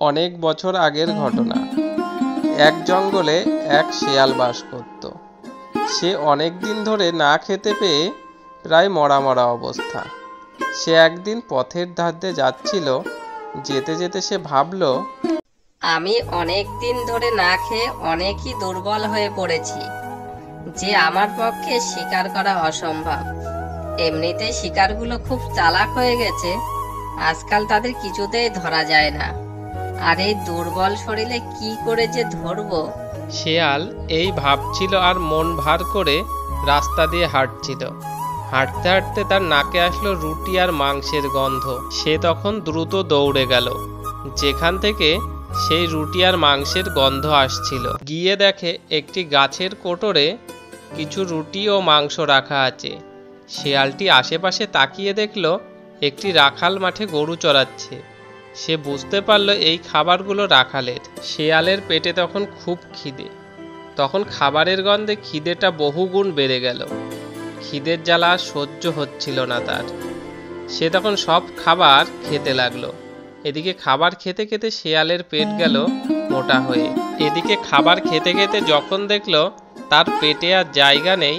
অনেক বছর আগের ঘটনা। এক জঙ্গলে এক শেয়াল বাস করত। সে অনেক দিন ধরে না খেতে পেয়ে প্রায় মরা মরা অবস্থা। সে একদিন পথের ধার দিয়ে যাচ্ছিল। যেতে যেতে সে ভাবল, আমি অনেক দিন ধরে না খেয়ে অনেকই দুর্বল হয়ে পড়েছি, যে আমার পক্ষে শিকার করা অসম্ভব। এমনিতে শিকারগুলো খুব চালাক হয়ে গেছে, আজকাল তাদের কিছুতেই ধরা যায় না। আর এই দুর্বল শরীরে কি করে যে ধরবো। শেয়াল এই ভাবছিল আর মন ভার করে রাস্তা দিয়ে হাঁটছিল। হাঁটতে হাঁটতে তার নাকে আসলো রুটি আর মাংসের গন্ধ। সে তখন দ্রুত দৌড়ে গেল যেখান থেকে সেই রুটি আর মাংসের গন্ধ আসছিল। গিয়ে দেখে একটি গাছের কোটরে কিছু রুটি ও মাংস রাখা আছে। শেয়ালটি আশেপাশে তাকিয়ে দেখল একটি রাখাল মাঠে গরু চড়াচ্ছে। সে বুঝতে পারল এই খাবারগুলো রাখালের। শেয়ালের পেটে তখন খুব খিদে। তখন খাবারের গন্ধে খিদেটা বহুগুণ বেড়ে গেল। খিদের জ্বালা সহ্য হচ্ছিল না তার। সে তখন সব খাবার খেতে লাগলো। এদিকে খাবার খেতে খেতে শেয়ালের পেট গেল মোটা হয়ে। এদিকে খাবার খেতে খেতে যখন দেখলো তার পেটে আর জায়গা নেই,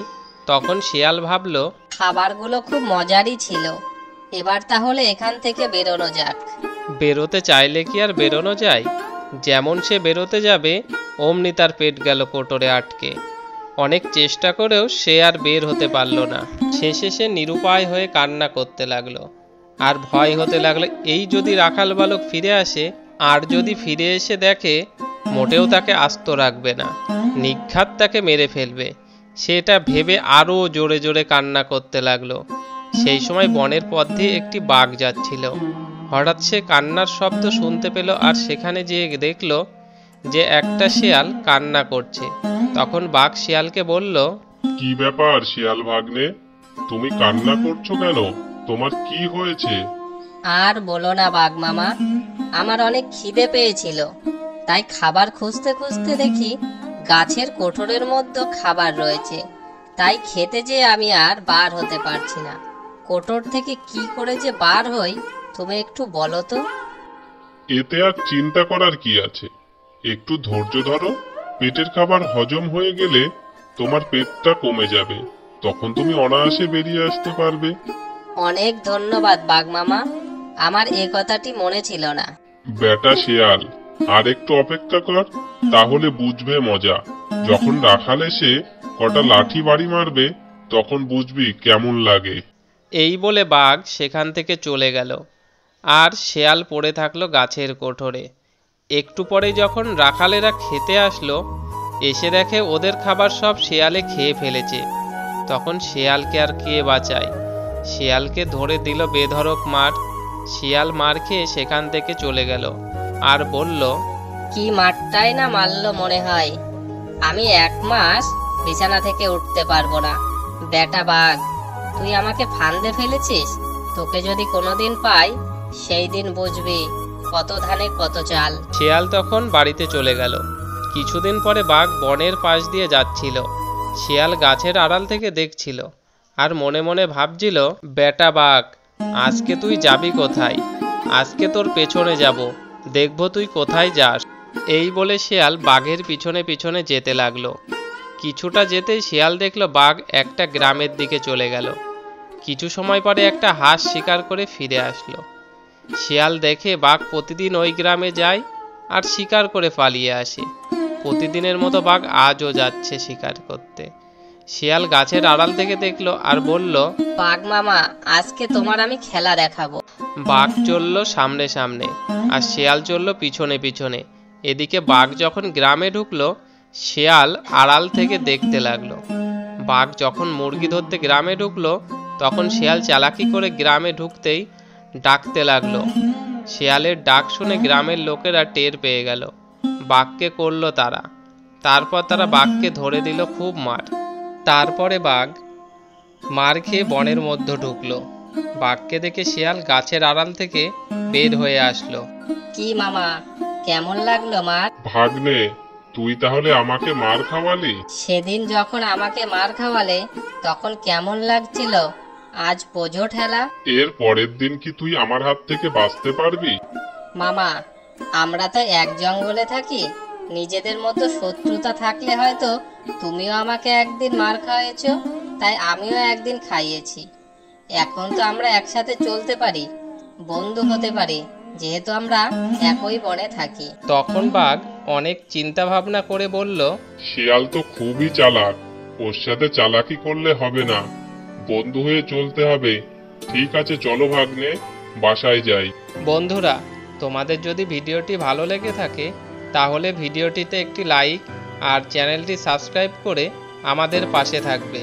তখন শেয়াল ভাবল, খাবারগুলো খুব মজারই ছিল, এবার তাহলে এখান থেকে বেরোনো যাক। বেরোতে চাইলে কি আর বেরোনো যায়? যেমন সে বেরোতে যাবে অমনি তার পেট গেল কোটরে আটকে। অনেক চেষ্টা করেও সে আর বের হতে পারল না। শেষে সে নিরুপায় হয়ে কান্না করতে লাগলো। আর ভয় হতে লাগলো, এই যদি রাখাল বালক ফিরে আসে, আর যদি ফিরে এসে দেখে মোটেও তাকে আস্ত রাখবে না, নিঘাত তাকে মেরে ফেলবে। সেটা ভেবে আরও জোরে জোরে কান্না করতে লাগলো। সেই সময় বনের পথ দিয়ে একটি বাঘ যাচ্ছিল। হঠাৎ সে কান্নার শব্দ শুনতে পেল আর সেখানে যেয়ে দেখল যে একটা শেয়াল কান্না করছে। তখন বাঘ শিয়ালকে বলল, কি ব্যাপার শিয়াল ভাগ্নে, তুমি কান্না করছো কেন? তোমার কি হয়েছে? আর বলো না বাঘ মামা, আমার অনেক খিদে পেয়েছিল, তাই খাবার খুঁজতে খুঁজতে দেখি গাছের কোটরের মধ্যে খাবার রয়েছে। তাই খেতে যেয়ে আমি আর বার হতে পারছি না। কোটর থেকে কি করে যে বার হই তুমি একটু বলো তো। এতে আর চিন্তা করার কি আছে, একটু ধৈর্য ধরো। পেটের খাবার হজম হয়ে গেলে তোমার পেটটা কমে যাবে, তখন তুমি অনায়াসে বেরিয়ে আসতে পারবে। অনেক ধন্যবাদ বাঘ মামা, আমার এ কথাটি মনে ছিল না। বেটা শিয়াল, আর একটু অপেক্ষা কর, তাহলে বুঝবে মজা। যখন রাখাল এসে কটা লাঠি বাড়ি মারবে, তখন বুঝবি কেমন লাগে। এই বলে বাঘ সেখান থেকে চলে গেল। আর শেয়াল পড়ে থাকলো গাছের কোটরে। একটু পরে যখন রাখালেরা খেতে আসলো, এসে দেখে ওদের খাবার সব শেয়ালে খেয়ে ফেলেছে। তখন শেয়ালকে আর কে বাঁচায়? শেয়ালকে ধরে দিল বেধড়ক মার। শিয়াল মার খেয়ে সেখান থেকে চলে গেল আর বলল, কি মারটাই না মারলো মনে হয়। আমি 1 মাস বিছানা থেকে উঠতে পারবো না। বেটা বাঘ, তুই আমাকে ফাঁদে ফেলেছিস। তোকে যদি কোনোদিন পাই, সেই দিন বুঝবি কত ধানে কত চাল। শিয়াল তখন বাড়িতে চলে গেল। কিছুদিন পরে বাঘ বনের পাশ দিয়ে যাচ্ছিল। শিয়াল গাছের আড়াল থেকে দেখছিল আর মনে মনে ভাবছিল, বেটা বাঘ, আজকে তুই যাবি কোথায়? আজকে তোর পেছনে যাব, দেখব তুই কোথায় যাস। এই বলে শিয়াল বাঘের পিছনে পিছনে যেতে লাগলো। কিছুটা যেতেই শিয়াল দেখলো বাঘ একটা গ্রামের দিকে চলে গেল। কিছু সময় পরে একটা হাঁস শিকার করে ফিরে আসলো। শিয়াল দেখে বাঘ প্রতিদিন ওই গ্রামে যায় আর শিকার করে পালিয়ে আসে। প্রতিদিনের মতো বাঘ আজও যাচ্ছে শিকার করতে। শিয়াল গাছের আড়াল থেকে দেখলো আর বলল, বাঘ মামা, আজকে তোমার আমি খেলা দেখাবো। বাঘ চলল সামনে সামনে আর শিয়াল চলল পিছনে পিছনে। এদিকে বাঘ যখন গ্রামে ঢুকলো, শিয়াল আড়াল থেকে দেখতে লাগলো। বাঘ যখন মুরগি ধরতে গ্রামে ঢুকলো, তখন শিয়াল চালাকি করে গ্রামে ঢুকতেই ডাকতে লাগলো। শিয়ালের ডাক শুনে গ্রামের লোকেরা টের পেয়ে গেল। বাঘকে করলো তারা। তারপর তারা বাঘকে ধরে দিল খুব মার। তারপরে বাঘ মার খেয়ে বনের মধ্যে ঢুকলো। বাঘকে দেখে শিয়াল গাছের আড়াল থেকে বের হয়ে আসলো। কি মামা, কেমন লাগলো মার? ভাগ্নে, তুই তাহলে আমাকে মার খাওয়ালি? সেদিন যখন আমাকে মার খাওয়ালে তখন কেমন লাগছিল, আজ বোঝো ঠেলা। এর পরের দিন কি তুই আমার হাত থেকে বাঁচতে পারবি? মামা, আমরা তো এক জঙ্গলে থাকি, নিজেদের মতো শত্রুতা থাকলে হয়তো তুমিও আমাকে একদিন মার খাইয়েছো, তাই আমিও একদিন খাইয়েছি। এখন তো আমরা একসাথে চলতে পারি, বন্ধু হতে পারি, যেহেতু আমরা একই বনে থাকি। তখন বাঘ অনেক চিন্তা ভাবনা করে বলল, শিয়াল তো খুবই চালাক, ওর সাথে চালাকি করলে হবে না, বন্ধু হয়ে চলতে হবে। ঠিক আছে, চলো ভাগ্নে, বাসায় যাই। বন্ধুরা, তোমাদের যদি ভিডিওটি ভালো লেগে থাকে তাহলে ভিডিওটিতে একটি লাইক আর চ্যানেলটি সাবস্ক্রাইব করে আমাদের পাশে থাকবে।